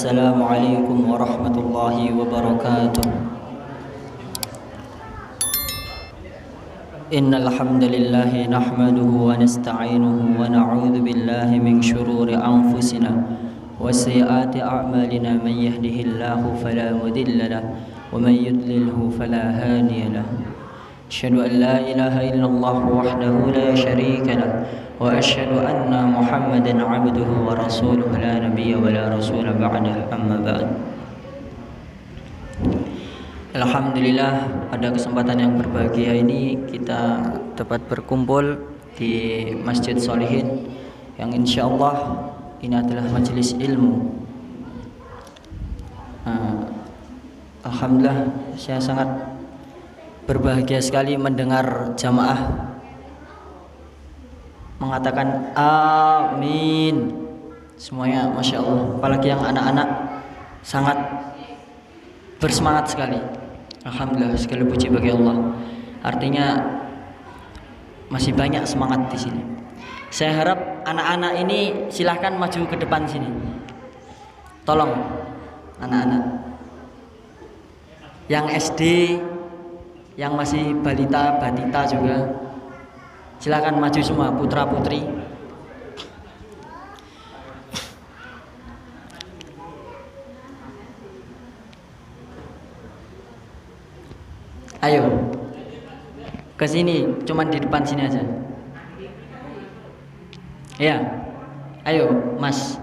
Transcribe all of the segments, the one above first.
السلام عليكم ورحمة الله وبركاته. إن الحمد لله نحمده ونستعينه ونعوذ بالله من شرور أنفسنا وسيئات أعمالنا. من يهده الله فلا مضل له ومن يضلله فلا هادي له. أشهد أن لا إله إلا الله وحده لا شريك له وأشهد أن محمدا عبده ورسوله لا نبي ولا رسول بعده. أما بعد. Alhamdulillah, pada kesempatan yang berbahagia ini kita dapat berkumpul di Masjid Sholihin yang insya Allah ini adalah majelis ilmu. Alhamdulillah, saya sangat berbahagia sekali mendengar jamaah mengatakan amin semuanya, masya Allah. Apalagi yang anak-anak sangat bersemangat sekali. Alhamdulillah, segala puji bagi Allah. Artinya masih banyak semangat di sini. Saya harap anak-anak ini silahkan maju ke depan sini. Tolong anak-anak yang SD, yang masih balita, batita juga, silahkan maju semua, putra putri. Ayo ke sini, cuman di depan sini aja. Ya, ayo Mas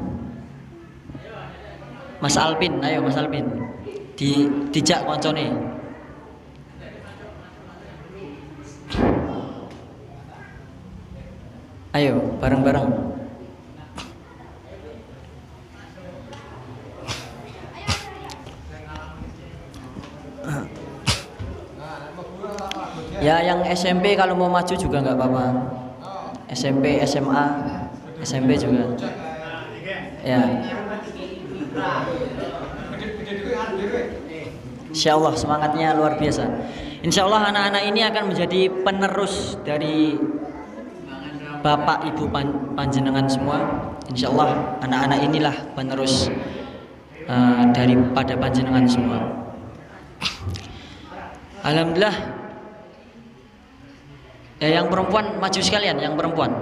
Alpin, ayo Mas Alpin, dijak koncone. Ayo bareng-bareng. Ya, yang SMP kalau mau maju juga nggak apa-apa. SMP, SMA, SMP juga. Ya. Insya Allah semangatnya luar biasa. Insya Allah anak-anak ini akan menjadi penerus dari Bapak Ibu panjenengan semua. Insya Allah anak-anak inilah penerus daripada panjenengan semua. Alhamdulillah. Ya, yang perempuan maju sekalian, yang perempuan.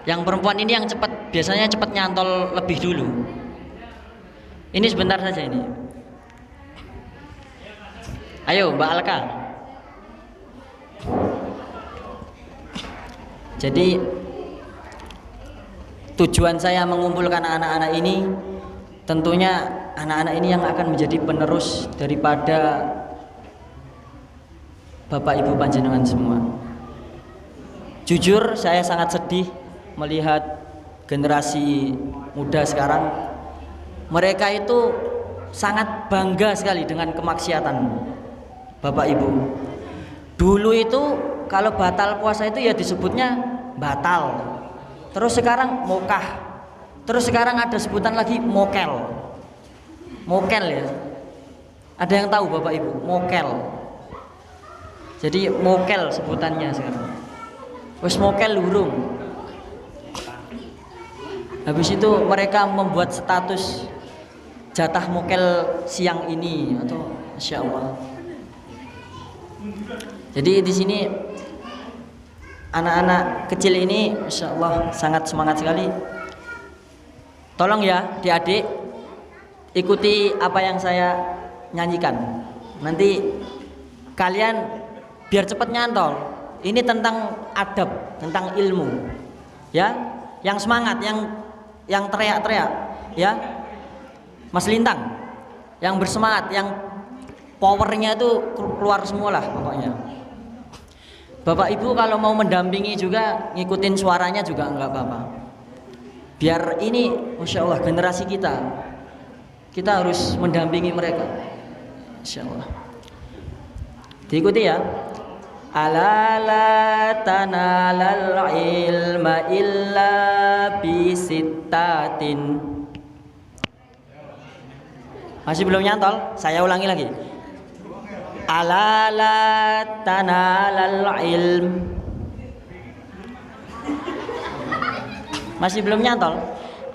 Yang perempuan ini yang cepat, biasanya cepat nyantol lebih dulu. Ini sebentar saja ini. Ayo Mbak Alka. Jadi tujuan saya mengumpulkan anak-anak ini, tentunya anak-anak ini yang akan menjadi penerus daripada Bapak Ibu panjenengan semua. Jujur saya sangat sedih melihat generasi muda sekarang. Mereka itu sangat bangga sekali dengan kemaksiatan Bapak Ibu. Dulu itu kalau batal puasa itu ya disebutnya batal. Terus sekarang mokah. Terus sekarang ada sebutan lagi mokel. Mokel ya. Ada yang tahu Bapak Ibu? Mokel. Jadi mokel sebutannya sekarang. Wes mokel lurung. Habis itu mereka membuat status jatah mokel siang ini atau Masya Allah. Jadi di sini anak-anak kecil ini Masya Allah sangat semangat sekali. Tolong ya adik-adik ikuti apa yang saya nyanyikan. Nanti kalian biar cepat nyantol. Ini tentang adab, tentang ilmu. Ya, yang semangat, yang teriak-teriak, ya. Mas Lintang, yang bersemangat, yang powernya itu keluar semua lah pokoknya. Bapak Ibu kalau mau mendampingi juga ngikutin suaranya juga enggak apa-apa. Biar ini Masya Allah generasi kita harus mendampingi mereka. Masya Allah. Diikuti ya. Ala la tanalal ilma illa bisittatin. Masih belum nyantol? Saya ulangi lagi. Ala la tanalal ilm. Masih belum nyantol?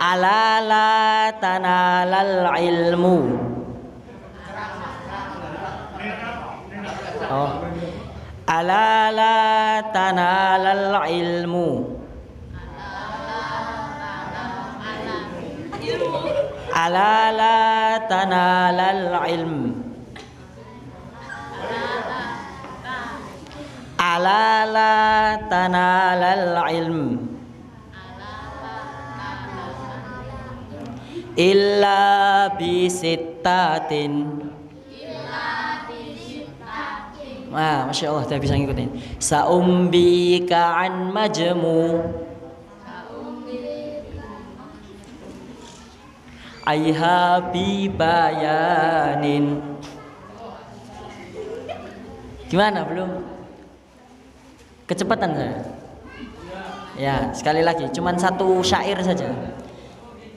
Ala la tanalal ilmu. Oh. Ala la tanalal ilmu. Ala la tanalal ilm. Ala la tanalal ilm. Illa bisittatin. Wah, Masya Allah, dia bisa ngikutin. Sa'umbika an majmu. Aiha bibayanin. Gimana, belum? Kecepatan saya? Ya, sekali lagi, cuman satu syair saja.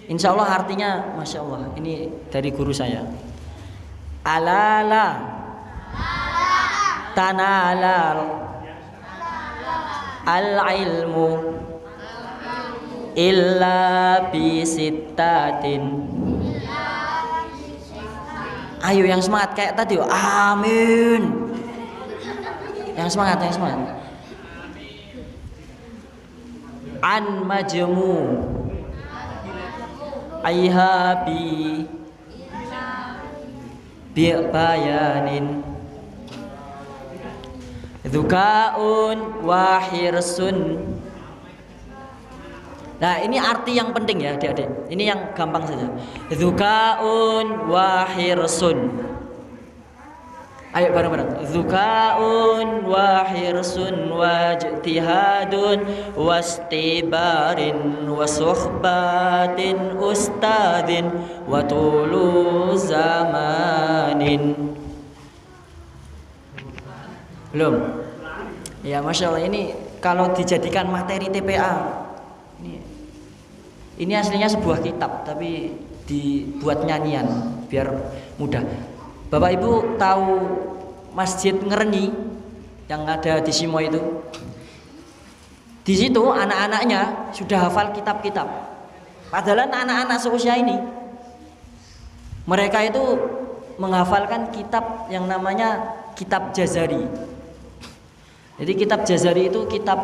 Insya Allah artinya, Masya Allah, ini dari guru saya. Alala tanalal al-ilmu illa bisittatin. Ayo yang semangat kayak tadi. Amin. Yang semangat, yang semangat. An majmu aiha bi bayanin. Dzukaun wa hirsun. Nah, ini arti yang penting ya, Adik-adik. Ini yang gampang saja. Dzukaun wa hirsun. Ayo bareng-bareng. Dzukaun wa hirsun wa ijtihadun wastibarin wa suhbatin ustadin wa tulu zamanin. Belum? Ya, Masya Allah, ini kalau dijadikan materi TPA, ini aslinya sebuah kitab tapi dibuat nyanyian biar mudah. Bapak Ibu tahu Masjid Ngereni yang ada di Simo itu? Di situ anak-anaknya sudah hafal kitab-kitab. Padahal anak-anak seusia ini mereka itu menghafalkan kitab yang namanya kitab Jazari. Jadi kitab Jazari itu kitab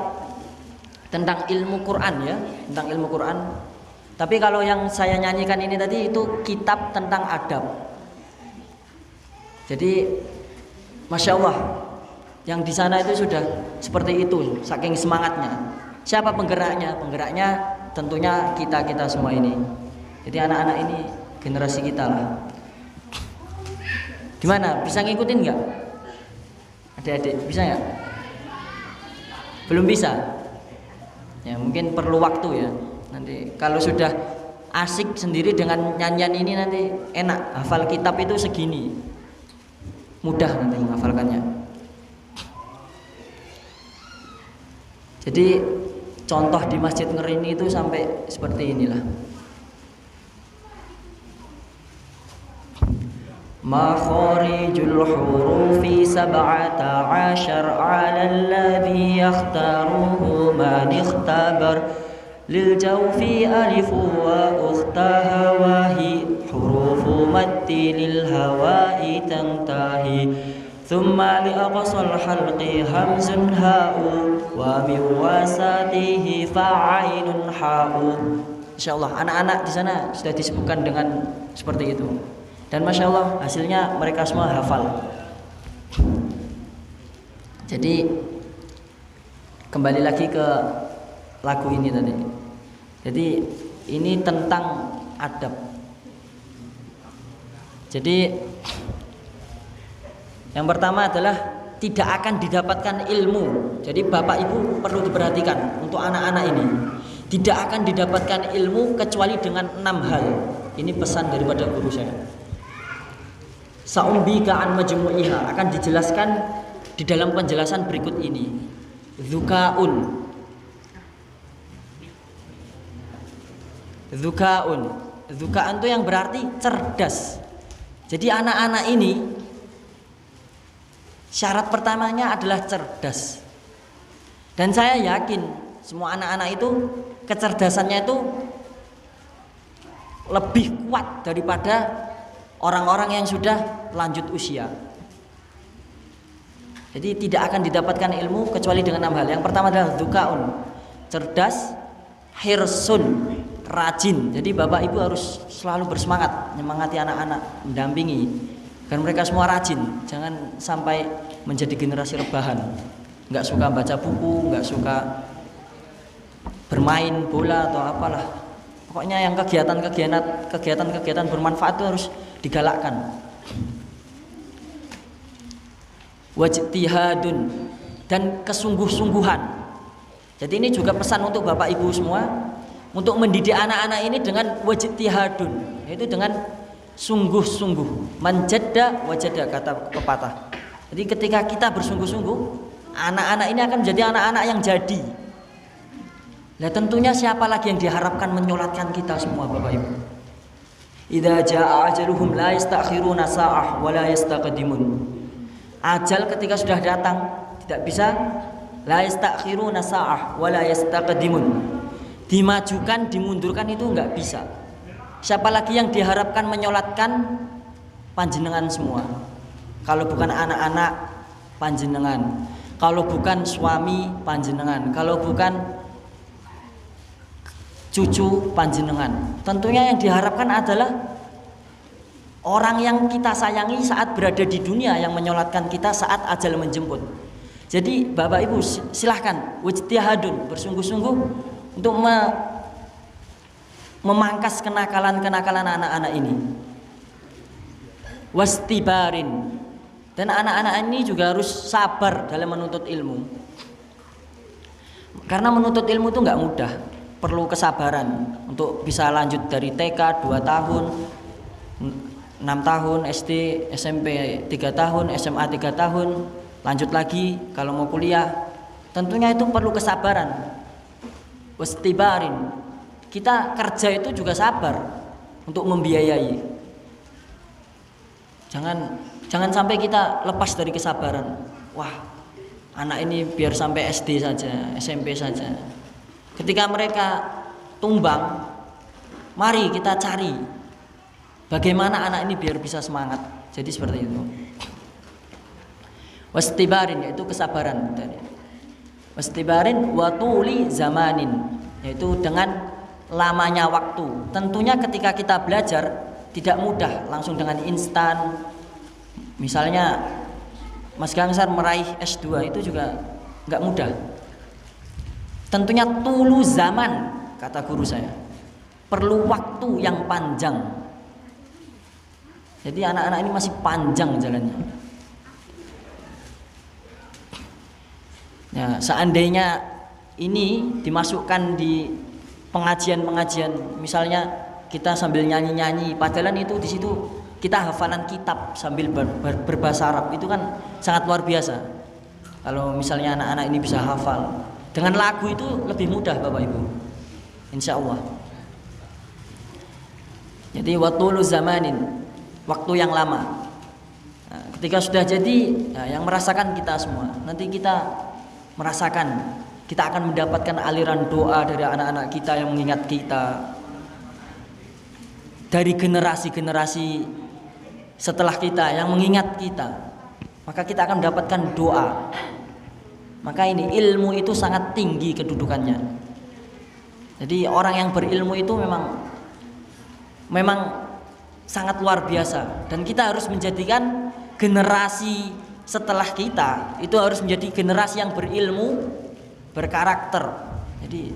tentang ilmu Quran ya, tentang ilmu Quran. Tapi kalau yang saya nyanyikan ini tadi itu kitab tentang adab. Jadi Masya Allah, yang di sana itu sudah seperti itu, saking semangatnya. Siapa penggeraknya? Penggeraknya tentunya kita semua ini. Jadi anak-anak ini generasi kita lah. Gimana? Bisa ngikutin nggak? Adik-adik bisa nggak? Belum bisa? Ya mungkin perlu waktu ya. Nanti kalau sudah asik sendiri dengan nyanyian ini nanti enak. Hafal kitab itu segini, mudah nanti menghafalkannya. Jadi contoh di Masjid Ngerini itu sampai seperti inilah. Makharijul hurufi sab'ata 'ashar 'ala alladhi yakhtaruhu man ikhtabar lil jawfi alifu wa ukhtaha wa hi hurufu matti lil hawa'i tantahi thumma li aqsal halqi hamzun ha'u wa min wasatihi fa'ainun ha'u. Insyaallah anak-anak di sana sudah disebutkan dengan seperti itu. Dan Masya Allah hasilnya mereka semua hafal. Jadi kembali lagi ke lagu ini tadi. Jadi ini tentang adab. Jadi yang pertama adalah tidak akan didapatkan ilmu. Jadi Bapak Ibu perlu diperhatikan untuk anak-anak ini. Tidak akan didapatkan ilmu kecuali dengan 6 hal. Ini pesan daripada guru saya. Sa'umbika an majmu'iha akan dijelaskan di dalam penjelasan berikut ini. Dzukaun. Dzukaan itu yang berarti cerdas. Jadi anak-anak ini syarat pertamanya adalah cerdas. Dan saya yakin semua anak-anak itu kecerdasannya itu lebih kuat daripada orang-orang yang sudah lanjut usia. Jadi tidak akan didapatkan ilmu kecuali dengan 6 hal. Yang pertama adalah dzukaun, cerdas, hirsun, rajin. Jadi bapak ibu harus selalu bersemangat menyemangati anak-anak, mendampingi agar mereka semua rajin. Jangan sampai menjadi generasi rebahan, nggak suka baca buku, nggak suka bermain bola atau apalah. Pokoknya yang kegiatan bermanfaat itu harus digalakkan. Wajtihadun, dan kesungguh-sungguhan. Jadi ini juga pesan untuk bapak ibu semua untuk mendidik anak-anak ini dengan wajtihadun, yaitu dengan sungguh-sungguh. Manjadda wajada, kata pepatah. Jadi ketika kita bersungguh-sungguh, anak-anak ini akan menjadi anak-anak yang jadi. Nah tentunya siapa lagi yang diharapkan menyolatkan kita semua bapak ibu. Idza jaa ajaluhum la yastakhiruna sa'ah wa la yastaqdimun. Ajal ketika sudah datang tidak bisa la yastakhiruna sa'ah wa la yastaqdimun. Dimajukan, dimundurkan itu enggak bisa. Siapa lagi yang diharapkan menyolatkan? Panjenengan semua. Kalau bukan anak-anak, panjenengan. Kalau bukan suami, panjenengan. Kalau bukan cucu, panjenengan. Tentunya yang diharapkan adalah orang yang kita sayangi saat berada di dunia, yang menyolatkan kita saat ajal menjemput. Jadi bapak ibu silahkan wajtihadun, bersungguh-sungguh untuk memangkas kenakalan-kenakalan anak-anak ini. Wastibarin, dan anak-anak ini juga harus sabar dalam menuntut ilmu. Karena menuntut ilmu itu nggak mudah, perlu kesabaran untuk bisa lanjut dari TK 2 tahun, 6 tahun, SD, SMP 3 tahun, SMA 3 tahun, lanjut lagi kalau mau kuliah. Tentunya itu perlu kesabaran. Wastibarin, kita kerja itu juga sabar untuk membiayai. Jangan sampai kita lepas dari kesabaran. Wah, anak ini biar sampai SD saja, SMP saja. Ketika mereka tumbang, mari kita cari bagaimana anak ini biar bisa semangat. Jadi seperti itu. Wastibarin, yaitu kesabaran. Wastibarin wa tuli zamanin, yaitu dengan lamanya waktu. Tentunya ketika kita belajar tidak mudah langsung dengan instan. Misalnya Mas Gangsar meraih S2 itu juga nggak mudah. Tentunya tulu zaman, kata guru saya, perlu waktu yang panjang. Jadi anak-anak ini masih panjang jalannya. Ya, seandainya ini dimasukkan di pengajian-pengajian, misalnya kita sambil nyanyi-nyanyi, padahal itu di situ kita hafalan kitab sambil berbahasa Arab, itu kan sangat luar biasa. Kalau misalnya anak-anak ini bisa hafal dengan lagu, itu lebih mudah Bapak Ibu, insya Allah. Jadi watulu zamanin, waktu yang lama. Nah, ketika sudah jadi, nah, yang merasakan kita semua. Nanti kita merasakan, kita akan mendapatkan aliran doa dari anak-anak kita yang mengingat kita, dari generasi-generasi setelah kita yang mengingat kita, maka kita akan mendapatkan doa. Maka ini ilmu itu sangat tinggi kedudukannya. Jadi orang yang berilmu itu memang sangat luar biasa, dan kita harus menjadikan generasi setelah kita itu harus menjadi generasi yang berilmu, berkarakter. Jadi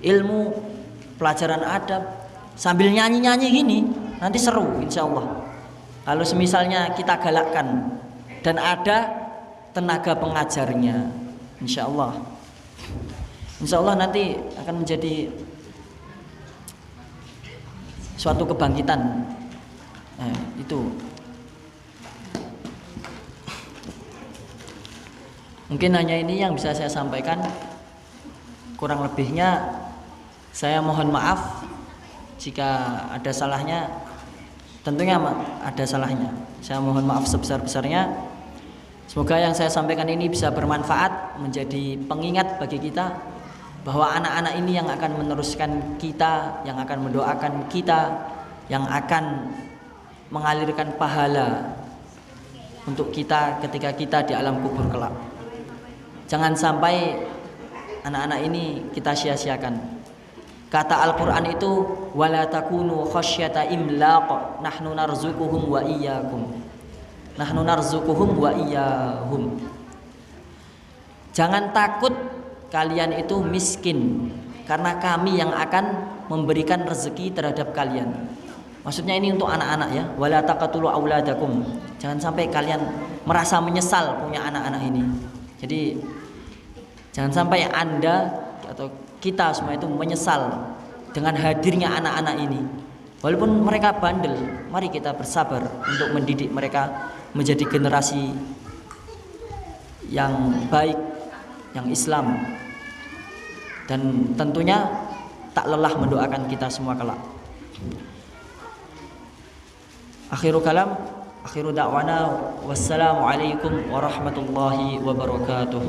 ilmu, pelajaran adab sambil nyanyi-nyanyi gini nanti seru insya Allah. Kalau semisalnya kita galakkan dan ada tenaga pengajarnya, insya Allah nanti akan menjadi suatu kebangkitan. Nah, itu mungkin hanya ini yang bisa saya sampaikan. Kurang lebihnya saya mohon maaf jika ada salahnya. Tentunya ada salahnya, saya mohon maaf sebesar-besarnya. Semoga yang saya sampaikan ini bisa bermanfaat, menjadi pengingat bagi kita bahwa anak-anak ini yang akan meneruskan kita, yang akan mendoakan kita, yang akan mengalirkan pahala untuk kita ketika kita di alam kubur kelak. Jangan sampai anak-anak ini kita sia-siakan. Kata Al-Quran itu, wala takunu khasyata imlaq, nahnu narzuquhum wa iyyakum. Nahnu narzuquhum wa iyyahum. Jangan takut kalian itu miskin, karena kami yang akan memberikan rezeki terhadap kalian. Maksudnya ini untuk anak-anak ya. Wala taqtulu auladakum. Jangan sampai kalian merasa menyesal punya anak-anak ini. Jadi jangan sampai Anda atau kita semua itu menyesal dengan hadirnya anak-anak ini. Walaupun mereka bandel, mari kita bersabar untuk mendidik mereka menjadi generasi yang baik, yang Islam, dan tentunya tak lelah mendoakan kita semua kelak. Akhiru kalam, akhiru da'wana, wassalamualaikum warahmatullahi wabarakatuh.